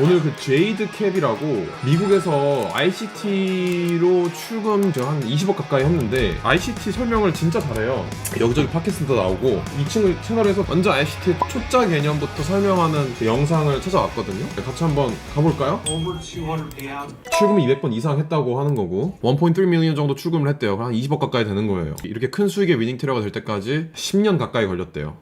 오늘 그 제이드 캡이라고 미국에서 ICT로 출금 제가 한 20억 가까이 했는데 ICT 설명을 진짜 잘해요. 여기저기 팟캐스트도 나오고 이 친구 채널에서 완전 ICT 초짜 개념부터 설명하는 그 영상을 찾아왔거든요. 같이 한번 가볼까요? 출금을 200번 이상 했다고 하는 거고 1.3 밀리언 정도 출금을 했대요. 한 20억 가까이 되는 거예요. 이렇게 큰 수익의 위닝 트레이더가 될 때까지 10년 가까이 걸렸대요.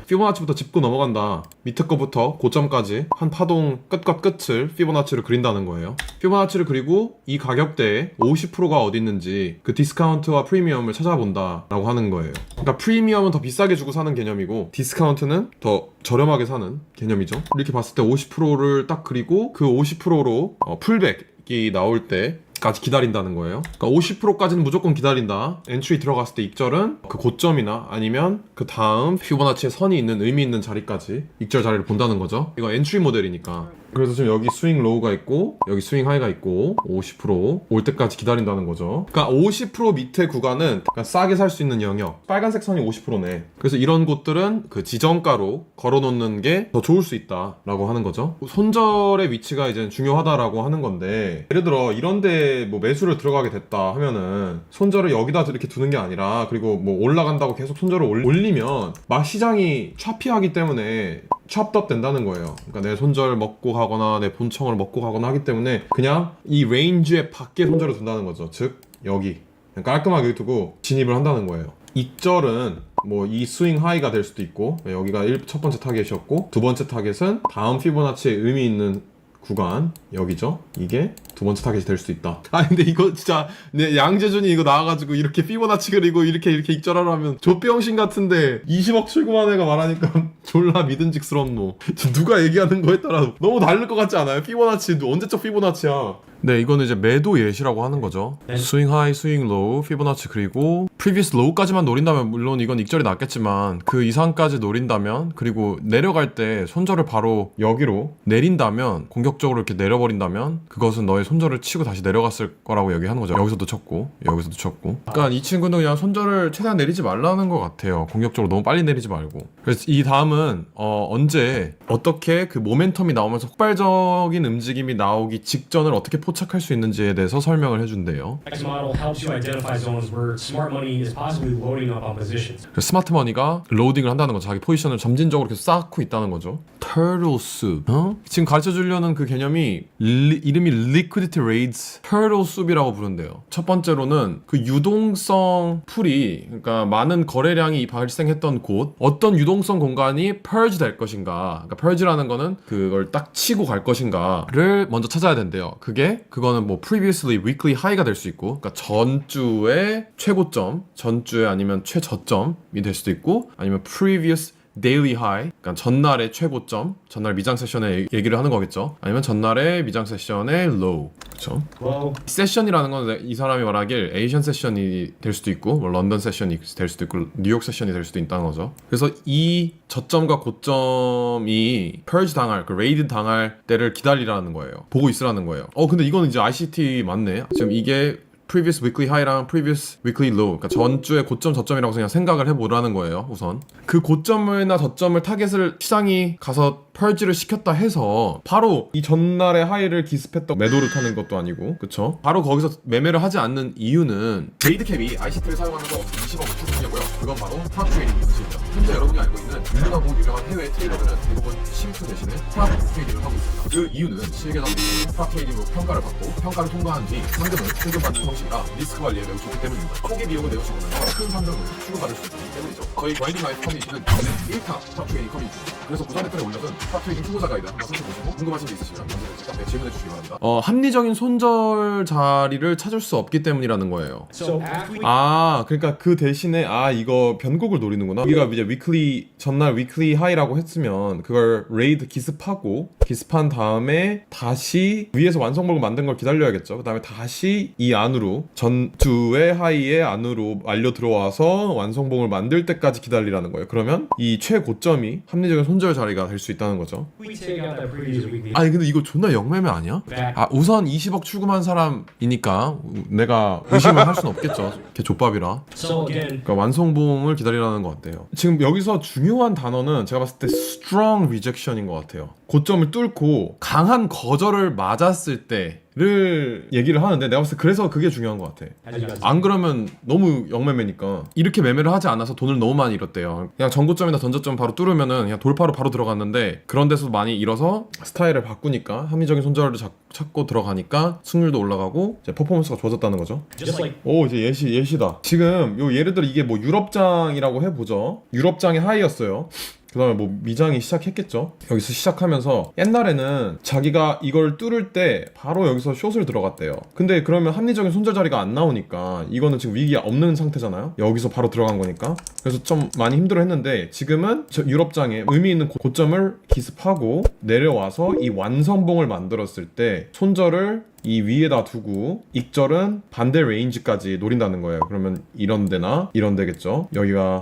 피보나치부터 짚고 넘어간다. 밑에 거부터 고점까지 한 파동 끝과 끝을 피보나치를 그린다는 거예요. 피보나치를 그리고 이 가격대에 50%가 어디 있는지 그 디스카운트와 프리미엄을 찾아본다 라고 하는 거예요. 그러니까 프리미엄은 더 비싸게 주고 사는 개념이고 디스카운트는 더 저렴하게 사는 개념이죠. 이렇게 봤을 때 50%를 딱 그리고 그 50%로 풀백이 나올 때 까지 기다린다는 거예요. 그러니까 50%까지는 무조건 기다린다. 엔트리 들어갔을 때 익절은 그 고점이나 아니면 그 다음 피보나치의 선이 있는 의미 있는 자리까지 익절 자리를 본다는 거죠. 이거 엔트리 모델이니까. 그래서 지금 여기 스윙 로우가 있고 여기 스윙 하이가 있고 50%올 때까지 기다린다는 거죠. 그러니까 50% 밑에 구간은 그러니까 싸게 살 수 있는 영역. 빨간색 선이 50%네. 그래서 이런 곳들은 그 지정가로 걸어놓는 게 더 좋을 수 있다라고 하는 거죠. 손절의 위치가 이제 중요하다라고 하는 건데 예를 들어 이런데 뭐 매수를 들어가게 됐다 하면은 손절을 여기다 이렇게 두는 게 아니라 그리고 뭐 올라간다고 계속 손절을 올리면 막 시장이 차피하기 때문에 찹업 된다는 거예요. 그러니까 내 손절 먹고 가거나 내 본청을 먹고 가거나 하기 때문에 그냥 이 레인지의 밖에 손절을 둔다는 거죠. 즉 여기 그냥 깔끔하게 여기 두고 진입을 한다는 거예요. 익절은 뭐 이 스윙 하이가 될 수도 있고 여기가 첫 번째 타겟이었고 두 번째 타겟은 다음 피보나치의 의미 있는 구간 여기죠. 이게 두 번째 타겟이 될 수도 있다. 아 근데 이거 진짜 양재준이 이거 나와가지고 이렇게 피보나치 그리고 이렇게 익절하라면 조병신 같은데 20억 출금한 애가 말하니까 졸라 믿음직스러운 노. 누가 얘기하는 거에 따라 너무 다를 것 같지 않아요? 피보나치 언제적 피보나치야? 네, 이거는 이제 매도 예시라고 하는 거죠. 스윙 하이, 스윙 로우, 피보나치 그리고 프리비어스 로우까지만 노린다면 물론 이건 익절이 낫겠지만 그 이상까지 노린다면 그리고 내려갈 때 손절을 바로 여기로 내린다면 공격적으로 이렇게 내려버린다면 그것은 너의 손절을 치고 다시 내려갔을 거라고 얘기하는 거죠. 여기서도 쳤고 여기서도 쳤고 그러니까 이 친구는 그냥 손절을 최대한 내리지 말라는 것 같아요. 공격적으로 너무 빨리 내리지 말고. 그래서 이 다음은 언제 어떻게 그 모멘텀이 나오면서 폭발적인 움직임이 나오기 직전을 어떻게 포착할 수 있는지에 대해서 설명을 해준대요. 스마트 머니가 로딩을 한다는 거죠. 자기 포지션을 점진적으로 계속 쌓고 있다는 거죠. Turtle Soup. 지금 가르쳐 주려는 그 개념이 이름이 Liquidity Raids Turtle Soup이라고 부른대요. 첫 번째로는 그 유동성 풀이 그러니까 많은 거래량이 발생했던 곳 어떤 유동성 공간이 purge 될 것인가 그러니까 purge라는 거는 그걸 딱 치고 갈 것인가를 먼저 찾아야 된대요. 그거는 뭐 previously weekly high가 될 수 있고 그러니까 전주의 최고점 전주에 아니면 최저점이 될 수도 있고 아니면 previous daily high, 그러니까 전날의 최고점, 전날 미장 세션의 얘기를 하는 거겠죠. 아니면 전날의 미장 세션의 low, 그렇죠. 세션이라는 건 이 사람이 말하길 에이션 세션이 될 수도 있고, 뭐 런던 세션이 될 수도 있고, 뉴욕 세션이 될 수도 있다는 거죠. 그래서 이 저점과 고점이 purge 당할, 그 raid 당할 때를 기다리라는 거예요. 보고 있으라는 거예요. 근데 이거는 이제 ICT 맞네. 지금 이게 previous weekly high랑 previous weekly low 그러니까 전주의 고점 저점이라고 그냥 생각을 해보라는 거예요. 우선 그 고점이나 저점을 타겟을 시장이 가서 펄지를 시켰다 해서 바로 이 전날의 하이를 기습했던 매도를 타는 것도 아니고 그쵸? 바로 거기서 매매를 하지 않는 이유는 제이드캡이 ICT를 사용하는 거 20억 출금이고요. 그건 바로 스탑 트레이딩이 있습니다. 현재 여러분이 알고 있는 유명하고 유명한 해외 트레이더들은 대부분 심투 대신에 스탑 트레이딩을 하고 있습니다. 그 이유는 실계장들이 스탑 트레이딩으로 평가를 받고 평가를 통과한 뒤 상금을 출금받는 형식이라 리스크 관리에 매우 좋기 때문입니다. 초기 비용을 내고 적으면 큰 상금을 출금받을 수 있기 때문이죠. 저희 와이딩 라이프 커뮤니티는 1타 스탑 트레이딩 커뮤니티입니다. 그래서 구독 댓글에 올려둔 스탑 트레이딩 초보자 가이드 한번 살펴보시고 궁금하신 게 있으시면 언제든지 카페에 질문해 주시기 바랍니다. 합리적인 손절 자리를 찾을 수 없기 때문이라는 거예요. 그러니까 그 대신에 이거 변곡을 노리는구나. 우리가 이제 전날 위클리 하이라고 했으면 그걸 레이드 기습한 다음에 다시 위에서 완성복을 만든 걸 기다려야겠죠. 그 다음에 다시 이 안으로 전주의 하이의 안으로 알려 들어와서 완성복을 만들 때까지 기다리라는 거예요. 그러면 이 최고점이 합리적인 손절 자리가 될 수 있다는 거죠. 근데 이거 존나 영매매 아니야? 우선 20억 출금한 사람이니까 내가 의심을 할 수는 없겠죠. 걔 족밥이라. 그러니까 완성봉을 기다리라는 것 같아요. 지금 여기서 중요한 단어는 제가 봤을 때 strong rejection인 것 같아요. 고점을 뚫고 강한 거절을 맞았을 때를 얘기를 하는데 내가 봤을 때 그래서 그게 중요한 것 같아. 안 그러면 너무 영매매니까. 이렇게 매매를 하지 않아서 돈을 너무 많이 잃었대요. 그냥 전고점이나 던저점 바로 뚫으면은 그냥 돌파로 바로 들어갔는데 그런 데서 많이 잃어서 스타일을 바꾸니까 합리적인 손절을 찾고 들어가니까 승률도 올라가고 이제 퍼포먼스가 좋아졌다는 거죠. 오, 이제 예시다. 지금 요 예를 들어 이게 뭐 유럽장이라고 해보죠. 유럽장의 하이였어요. 그 다음에 뭐 미장이 시작했겠죠. 여기서 시작하면서 옛날에는 자기가 이걸 뚫을 때 바로 여기서 숏을 들어갔대요. 근데 그러면 합리적인 손절 자리가 안 나오니까 이거는 지금 위기가 없는 상태잖아요. 여기서 바로 들어간 거니까. 그래서 좀 많이 힘들어 했는데 지금은 유럽장에 의미 있는 고점을 기습하고 내려와서 이 완성봉을 만들었을 때 손절을 이 위에다 두고 익절은 반대 레인지까지 노린다는 거예요. 그러면 이런 데나 이런 데겠죠. 여기가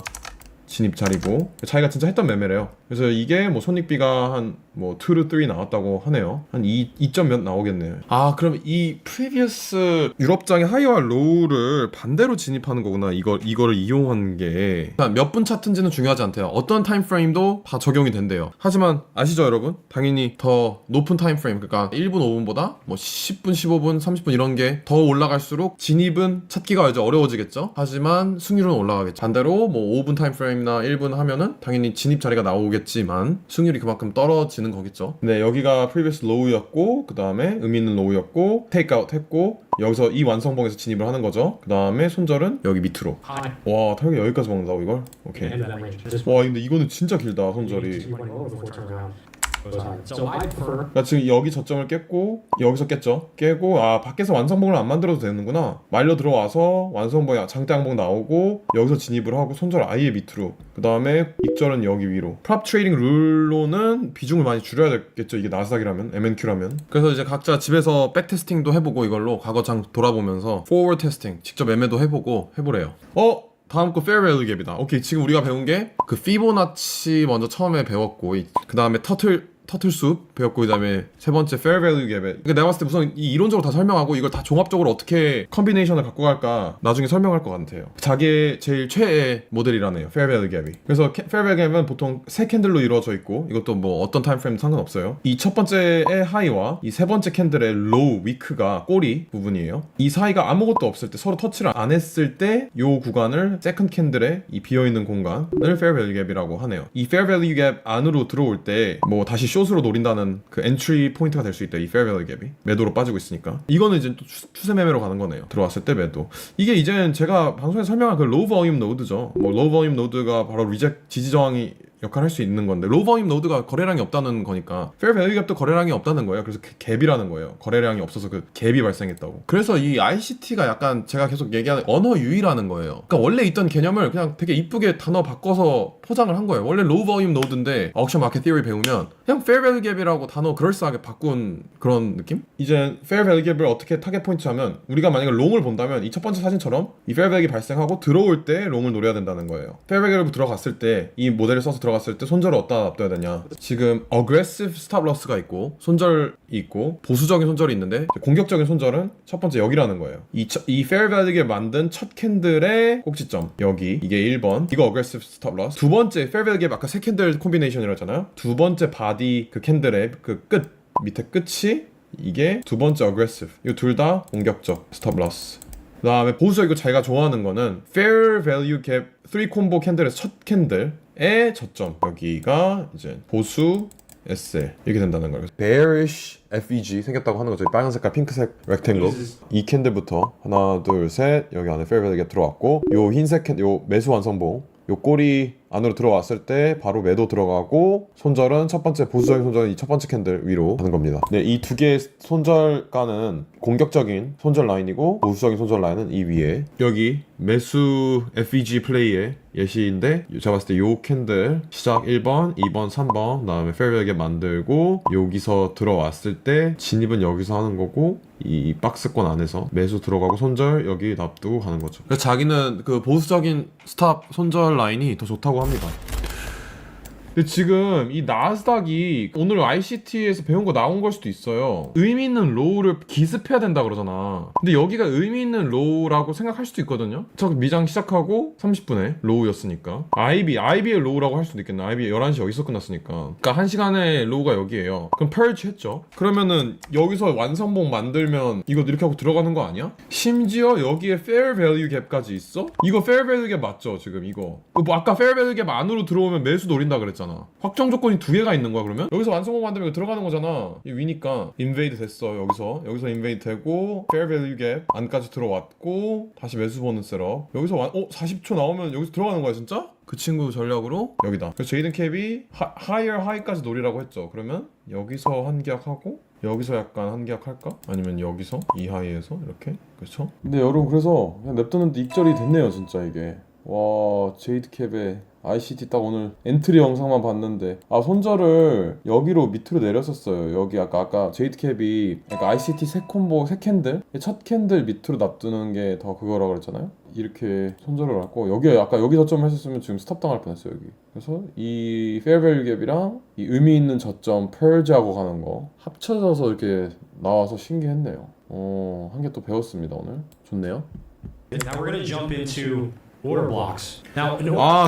진입 자리고 자기가 진짜 했던 매매래요. 그래서 이게 뭐 손익비가 한 뭐 2 to 3 나왔다고 하네요. 한 2점 몇 나오겠네요. 아, 그럼 이 previous 유럽장의 하이와 로우를 반대로 진입하는 거구나. 이거를 이용한 게 몇 분 차트인지는 중요하지 않대요. 어떤 타임프레임도 다 적용이 된대요. 하지만 아시죠 여러분? 당연히 더 높은 타임프레임, 그러니까 1분 5분보다 뭐 10분 15분 30분 이런 게 더 올라갈수록 진입은 찾기가 이제 어려워지겠죠. 하지만 승률은 올라가겠죠. 반대로 뭐 5분 타임프레임이나 1분 하면은 당연히 진입 자리가 나오겠지만 승률이 그만큼 떨어지는 거겠죠. 네, 여기가 previous low였고 그 다음에 의미 있는 low였고 테이크아웃 했고 여기서 이 완성봉에서 진입을 하는 거죠. 그 다음에 손절은 여기 밑으로. 와, 타격이 여기까지 먹는다고 이걸? 오케이. 와, 근데 이거는 진짜 길다 손절이. 그러니까 지금 여기 저점을 깼고 여기서 깼죠. 깨고 아, 밖에서 완성봉을 안 만들어도 되는구나. 말려 들어와서 완성봉 장대 항봉 나오고 여기서 진입을 하고 손절 아예 밑으로. 그 다음에 익절은 여기 위로. 프랍 트레이딩 룰로는 비중을 많이 줄여야 되겠죠. 이게 나스닥이라면, MNQ라면. 그래서 이제 각자 집에서 백 테스팅도 해보고 이걸로 과거장 돌아보면서 포워드 테스팅 직접 매매도 해보고 해보래요. 다음 거 fair value gap이다. 오케이, 지금 우리가 배운 게 그 피보나치 먼저 처음에 배웠고 그 다음에 터틀숲 배웠고 그 다음에 세 번째 fair value gap에 그러니까 내가 봤을 때 우선 이 이론적으로 다 설명하고 이걸 다 종합적으로 어떻게 컨비네이션을 갖고 갈까 나중에 설명할 것 같아요. 자기의 제일 최애 모델이라네요, fair value gap이. 그래서 fair value gap은 보통 세 캔들로 이루어져 있고 이것도 뭐 어떤 타임프레임 상관없어요. 이 첫 번째의 하이와 이 세 번째 캔들의 low, weak가 꼬리 부분이에요. 이 사이가 아무것도 없을 때 서로 터치를 안 했을 때 이 구간을 세컨드 캔들의 이 비어있는 공간을 fair value gap이라고 하네요. 이 fair value gap 안으로 들어올 때 뭐 다시 숏으로 노린다는 그 엔트리 포인트가 될 수 있다. 이 fair value gap이 매도로 빠지고 있으니까 이거는 이제 또 추세 매매로 가는 거네요. 들어왔을 때 매도. 이게 이제는 제가 방송에서 설명한 그 low volume node죠. 뭐 low volume node가 바로 리젝 지지 저항이 역할을 할 수 있는 건데 로우 버님 노드가 거래량이 없다는 거니까 페어 밸류 갭도 거래량이 없다는 거예요. 그래서 그 갭이라는 거예요. 거래량이 없어서 그 갭이 발생했다고. 그래서 이 ICT가 약간 제가 계속 얘기하는 언어 유희라는 거예요. 그러니까 원래 있던 개념을 그냥 되게 이쁘게 단어 바꿔서 포장을 한 거예요. 원래 로우 버님 노드인데 옥션 마켓 티어리 배우면 그냥 페어 밸류 갭이라고 단어 그럴싸하게 바꾼 그런 느낌? 이제 페어 밸류 갭을 어떻게 타겟 포인트 하면 우리가 만약에 롱을 본다면 이 첫 번째 사진처럼 이 페어 밸류 갭이 발생하고 들어올 때 롱을 노려야 된다는 거예요. 페어 밸류 갭으로 들어갔을 때 이 모델을 써서 들어갔을 때 손절을 어디다 놔둬야 되냐. 지금 aggressive stop loss가 있고 손절이 있고 보수적인 손절이 있는데 공격적인 손절은 첫 번째 여기라는 거예요. 이 fair value에 만든 첫 캔들의 꼭지점 여기 이게 1번 이거 aggressive stop loss. 두 번째 fair value에 아까 세 캔들 콤비네이션이라고 했잖아요. 두 번째 바디 그 캔들의 그 끝 밑에 끝이 이게 두 번째 aggressive. 이 둘 다 공격적 stop loss. 그 다음에 보수적이고 자기가 좋아하는 거는 fair value gap 3 콤보 캔들의 첫 캔들의 저점 여기가 이제 보수 SL 이렇게 된다는 거예요. bearish FEG 생겼다고 하는 거죠. 빨간 색깔 핑크색 렉탱글 이 캔들부터 하나 둘 셋 여기 안에 fair value gap 들어왔고 요 흰색 캔들 요 매수 완성봉 요 꼬리 안으로 들어왔을 때 바로 매도 들어가고 손절은 첫 번째 보수적인 손절은 이 첫 번째 캔들 위로 하는 겁니다. 네, 이 두 개의 손절가는 공격적인 손절 라인이고 보수적인 손절 라인은 이 위에 여기 매수 FEG 플레이의 예시인데 제가 봤을 때 요 캔들 시작 1번, 2번, 3번 그다음에 fair value gap 만들고 여기서 들어왔을 때 진입은 여기서 하는 거고 이 박스권 안에서 매수 들어가고 손절 여기 납두고 가는 거죠. 그래서 자기는 그 보수적인 스탑 손절 라인이 더 좋다고 합니다. 근데 지금 이 나스닥이 오늘 ICT에서 배운 거 나온 걸 수도 있어요. 의미 있는 로우를 기습해야 된다 그러잖아. 근데 여기가 의미 있는 로우라고 생각할 수도 있거든요. 첫 미장 시작하고 30분에 로우였으니까 IB의 로우라고 할 수도 있겠네. IB 11시 여기서 끝났으니까. 그러니까 1시간의 로우가 여기에요. 그럼 펄지 했죠. 그러면은 여기서 완성봉 만들면 이거 이렇게 하고 들어가는 거 아니야? 심지어 여기에 fair value gap까지 있어? 이거 fair value gap 맞죠? 지금 이거 뭐 아까 fair value gap 안으로 들어오면 매수 노린다 그랬잖아. 확정 조건이 두 개가 있는 거야. 그러면 여기서 완성봉 만들면 이거 들어가는 거잖아. 이 위니까 invade 됐어. 여기서 invade 되고 fair value gap 안까지 들어왔고 다시 매수 보는 셋업. 여기서 40초 나오면 여기서 들어가는 거야 진짜? 그 친구 전략으로 여기다. 그래서 제이든 캡이 higher high까지 노리라고 했죠. 그러면 여기서 한 계약하고 여기서 약간 한 계약 할까? 아니면 여기서 이 하이에서 이렇게. 그렇죠? 근데 여러분 그래서 그냥 냅뒀는데 익절이 됐네요 진짜 이게. 와 제이드 캡에 ICT 딱 오늘 엔트리 영상만 봤는데 손절을 여기로 밑으로 내렸었어요. 여기 아까 제이드 캡이 약간 ICT 세 콤보 세 캔들 첫 캔들 밑으로 놔두는 게 더 그거라고 그랬잖아요. 이렇게 손절을 했고 여기 아까 여기 저점 했었으면 지금 스탑 당할 뻔했어요 여기. 그래서 이 fair value gap이랑 이 의미 있는 저점 purge하고 가는 거 합쳐져서 이렇게 나와서 신기했네요. 한 개 또 배웠습니다 오늘. 좋네요. Now we're going to jump into order blocks. Now,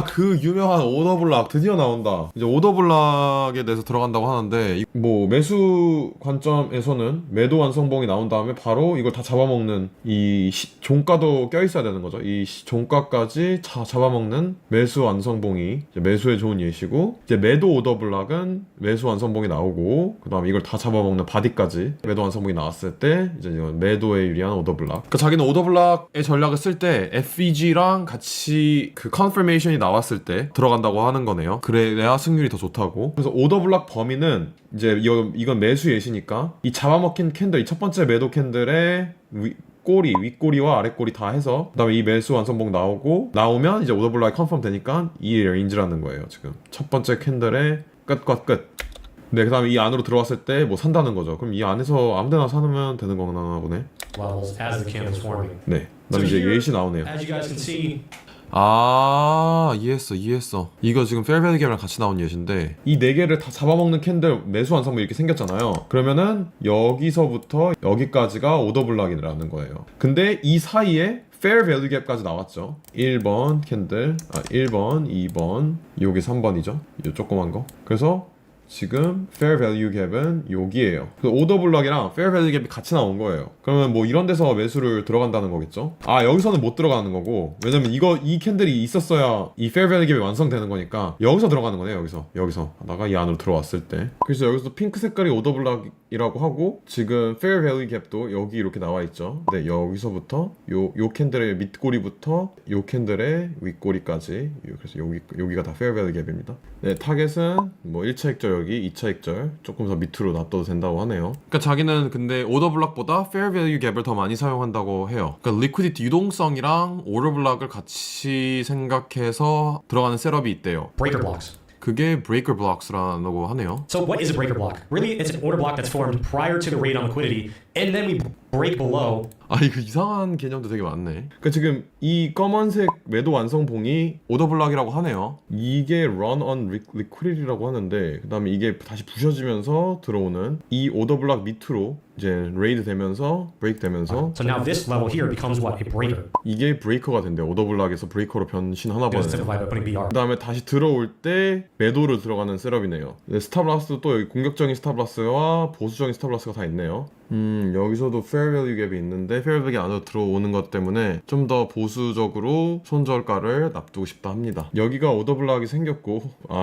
그 유명한 오더 블락 드디어 나온다. 이제 오더 블락에 대해서 들어간다고 하는데 뭐 매수 관점에서는 매도 완성봉이 나온 다음에 바로 이걸 다 잡아먹는 이 종가도 껴있어야 되는 거죠. 이 종가까지 잡아먹는 매수 완성봉이 이제 매수에 좋은 예시고, 이제 매도 오더 블락은 매수 완성봉이 나오고 그 다음에 이걸 다 잡아먹는 바디까지 매도 완성봉이 나왔을 때 이제 이건 매도에 유리한 오더 블락. 그러니까 자기는 오더 블락의 전략을 쓸 때 FEG랑 같이 그 컨퍼메이션이 나왔을 때 들어간다고 하는 거네요. 그래야 승률이 더 좋다고. 그래서 오더 블락 범위는 이제 이건 매수 예시니까 이 잡아먹힌 캔들, 이 첫 번째 매도 캔들의 꼬리, 윗꼬리와 아랫꼬리 다 해서 그 다음에 이 매수 완성봉 나오면 이제 오더 블락이 컨펌 되니까 이 레인지라는 거예요. 지금 첫 번째 캔들의 끝과 끝. 네, 그 다음에 이 안으로 들어왔을 때 뭐 산다는 거죠. 그럼 이 안에서 아무데나 사면 되는 거나 보네. levels as the candle's forming. 네, 그다음에 이제 예시 나오네요. As you guys can see, 이해했어. 이거 지금 fair value gap이랑 같이 나온 예시인데 이 네 개를 다 잡아먹는 캔들 매수 완성봉 이렇게 생겼잖아요. 그러면은 여기서부터 여기까지가 오더 블락이라는 거예요. 근데 이 사이에 fair value gap까지 나왔죠. 1번 캔들, 1번, 2번, 요게 3번이죠. 요 조그만 거. 그래서 지금 fair value gap은 여기에요. 오더 블락이랑 fair value gap이 같이 나온 거예요. 그러면 뭐 이런 데서 매수를 들어간다는 거겠죠? 여기서는 못 들어가는 거고, 왜냐면 이 캔들이 있었어야 이 fair value gap이 완성되는 거니까 여기서 들어가는 거네요. 여기서 하다가 이 안으로 들어왔을 때. 그래서 여기서 핑크 색깔이 오더 블락이라고 하고, 지금 fair value gap도 여기 이렇게 나와 있죠. 근데 여기서부터 요 캔들의 밑꼬리부터 요 캔들의 윗꼬리까지, 그래서 여기가 다 fair value gap입니다. 네, 타겟은 뭐 1차 익절 여기, 2차 익절 조금 더 밑으로 놔둬도 된다고 하네요. 그러니까 자기는 근데 오더 블락보다 fair value gap을 더 많이 사용한다고 해요. 그러니까 liquidity 유동성이랑 오더 블락을 같이 생각해서 들어가는 셋업이 있대요. breaker blocks. 그게 breaker blocks라고 하네요. So what is a breaker block? Really, it's an order block that's formed prior to the rate on liquidity, and then we break below. 이거 이상한 개념도 되게 많네. 그러니까 지금 이 검은색 매도 완성봉이 오더 블락이라고 하네요. 이게 run on liquidity라고 하는데, 그 다음에 이게 다시 부셔지면서 들어오는 이 오더 블락 밑으로 이제 레이드 되면서 브레이크 되면서, So now this level here becomes what? A breaker. 이게 브레이커가 된대요. 오더 블락에서 브레이커로 변신하나 I'm going to 보네요. simplify by putting BR. 그 다음에 다시 들어올 때 매도로 들어가는 셋업이네요. 스탑라스도 또 여기 공격적인 스탑라스와 보수적인 스탑라스가 다 있네요. 여기서도 fair value gap이 있는데 fair value gap 안으로 들어오는 것 때문에 좀 더 보수적으로 손절가를 납두고 싶다 합니다. 여기가 오더 블락이 생겼고,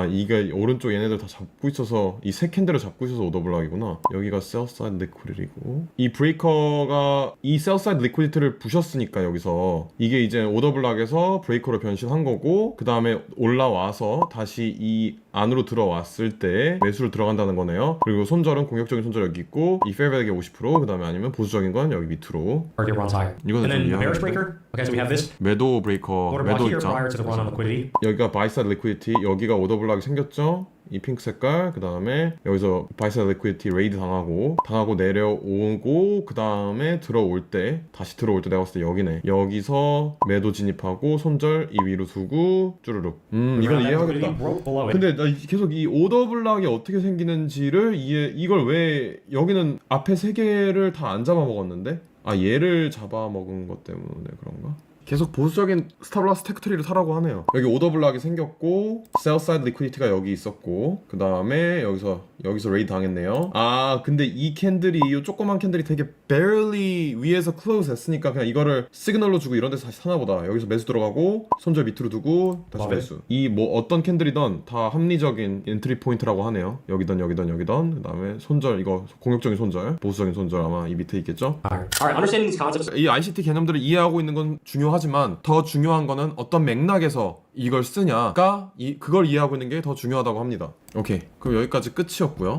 이게 오른쪽 얘네들 다 잡고 있어서 이 세 캔들을 잡고 있어서 오더 블락이구나. 여기가 sell side liquidity고, 이 브레이커가 이 sell side liquidity를 부셨으니까 여기서 이게 이제 오더 블락에서 브레이커로 변신한 거고, 그 다음에 올라와서 다시 이 안으로 들어왔을 때 매수를 들어간다는 거네요. 그리고 손절은 공격적인 손절 여기 있고, 이 fair value gap 50%, 그 다음에 아니면 보수적인 건 여기 밑으로. Market runs higher. 이거는 And then 좀 the bearish 이해하는데. breaker. Okay, so we have this 매도 브레이커, order block 매도 here 입장. prior to the run on liquidity. 여기가 buy side liquidity, 여기가 오더 블락이 생겼죠. 이 핑크 색깔, 그 다음에 여기서 바이셀 리퀴디티 레이드 당하고 내려오고, 그 다음에 다시 들어올 때 내가 봤을 때 여기네. 여기서 매도 진입하고 손절 이 위로 두고 쭈르륵. 이건 Around that 이해하겠다. liquidity broke below it. 근데 나 계속 이 오더 블락이 어떻게 생기는지를 이걸 왜 여기는 앞에 세 개를 다 안 잡아먹었는데? 아, 얘를 잡아먹은 것 때문에 그런가? 계속 보수적인 스탑로스 테크트리를 타라고 하네요. 여기 오더 블락이 생겼고 셀 사이드 리퀴디티가 여기 있었고, 그 다음에 여기서 레이드 당했네요. 아, 근데 이 조그만 캔들이 되게 barely 위에서 클로즈 했으니까 그냥 이거를 시그널로 주고 이런 데서 다시 사나보다. 여기서 매수 들어가고 손절 밑으로 두고 다시 맞아요. 매수. 이 뭐 어떤 캔들이든 다 합리적인 엔트리 포인트라고 하네요. 여기든 그 다음에 손절, 이거 공격적인 손절, 보수적인 손절 아마 이 밑에 있겠죠? Alright, understanding these concepts. 이 ICT 개념들을 이해하고 있는 건 중요하지만 더 중요한 거는 어떤 맥락에서 이걸 쓰냐가 그걸 이해하고 있는 게 더 중요하다고 합니다. 오케이, 그럼 여기까지 끝이었고요.